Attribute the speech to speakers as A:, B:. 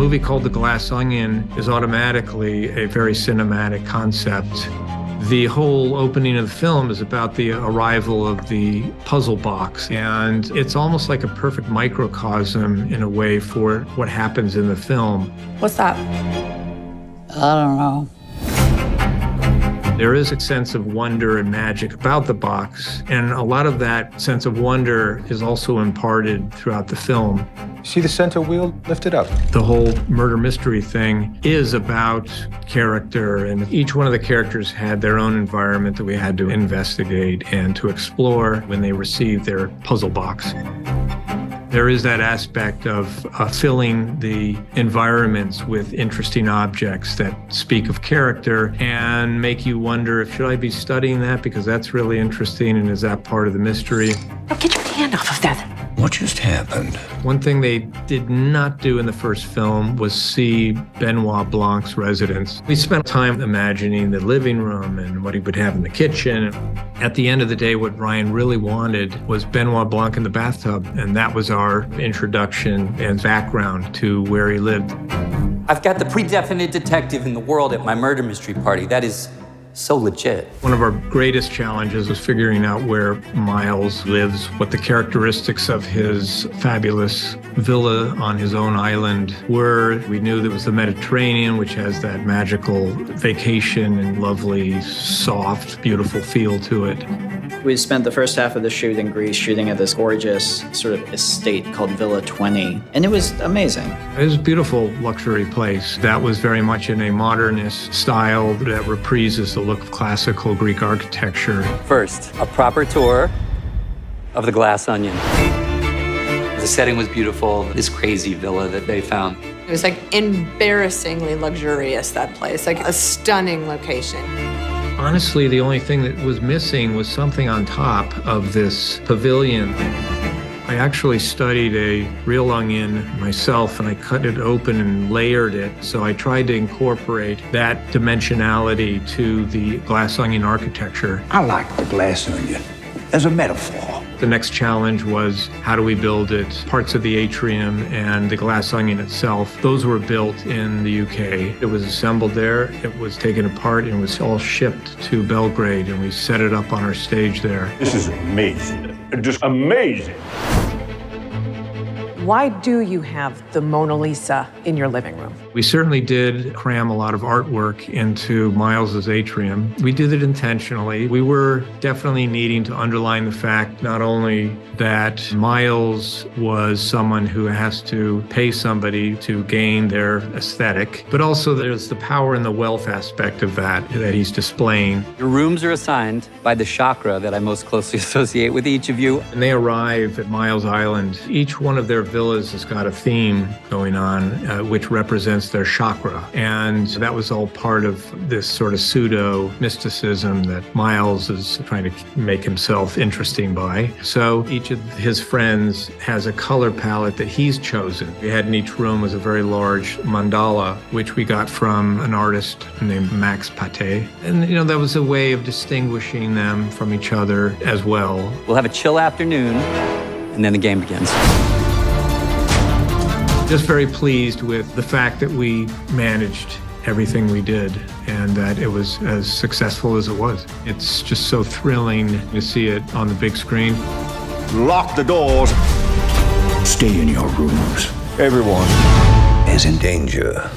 A: movie called The Glass Onion is automatically a very cinematic concept. The whole opening of the film is about the arrival of the puzzle box, and it's almost like a perfect microcosm in a way for what happens in the film.
B: What's that?
C: I don't know.
A: There is a sense of wonder and magic about the box, and a lot of that sense of wonder is also imparted throughout the film.
D: See the center wheel lifted up?
A: The whole murder mystery thing is about character, and each one of the characters had their own environment that we had to investigate and to explore when they received their puzzle box. There is that aspect of filling the environments with interesting objects that speak of character and make you wonder if should I be studying that because that's really interesting and is that part of the mystery?
B: Oh, get your hand off of that.
E: What just happened?
A: One thing they did not do in the first film was see Benoit Blanc's residence. We spent time imagining the living room and what he would have in the kitchen. At the end of the day, what Rian really wanted was Benoit Blanc in the bathtub, and that was our introduction and background to where he lived.
F: I've got the pre-definite detective in the world at my murder mystery party. That is so legit.
A: One of our greatest challenges was figuring out where Miles lives, what the characteristics of his fabulous villa on his own island were. We knew there was the Mediterranean, which has that magical vacation and lovely, soft, beautiful feel to it.
G: We spent the first half of the shoot in Greece shooting at this gorgeous sort of estate called Villa 20, and it was amazing.
A: It was a beautiful luxury place that was very much in a modernist style that reprises the look of classical Greek architecture.
F: First, a proper tour of the Glass Onion. The setting was beautiful, this crazy villa that they found.
B: It was like embarrassingly luxurious, that place, like a stunning location.
A: Honestly, the only thing that was missing was something on top of this pavilion. I actually studied a real onion myself, and I cut it open and layered it. So I tried to incorporate that dimensionality to the glass onion architecture.
E: I like the glass onion as a metaphor.
A: The next challenge was how do we build it? Parts of the atrium and the glass onion itself, those were built in the UK. It was assembled there, it was taken apart, and was all shipped to Belgrade, and we set it up on our stage there.
H: This is amazing. Just amazing.
I: Why do you have the Mona Lisa in your living room?
A: We certainly did cram a lot of artwork into Miles's atrium. We did it intentionally. We were definitely needing to underline the fact not only that Miles was someone who has to pay somebody to gain their aesthetic, but also there's the power and the wealth aspect of that he's displaying.
F: Your rooms are assigned by the chakra that I most closely associate with each of you.
A: When they arrive at Miles Island, each one of their villas has got a theme going on, which represents their chakra. And that was all part of this sort of pseudo mysticism that Miles is trying to make himself interesting by. So each of his friends has a color palette that he's chosen. We had in each room was a very large mandala, which we got from an artist named Max Pate. And, you know, that was a way of distinguishing them from each other as well.
F: We'll have a chill afternoon, and then the game begins.
A: Just very pleased with the fact that we managed everything we did and that it was as successful as it was. It's just so thrilling to see it on the big screen.
H: Lock the doors.
E: Stay in your rooms.
H: Everyone
E: is in danger.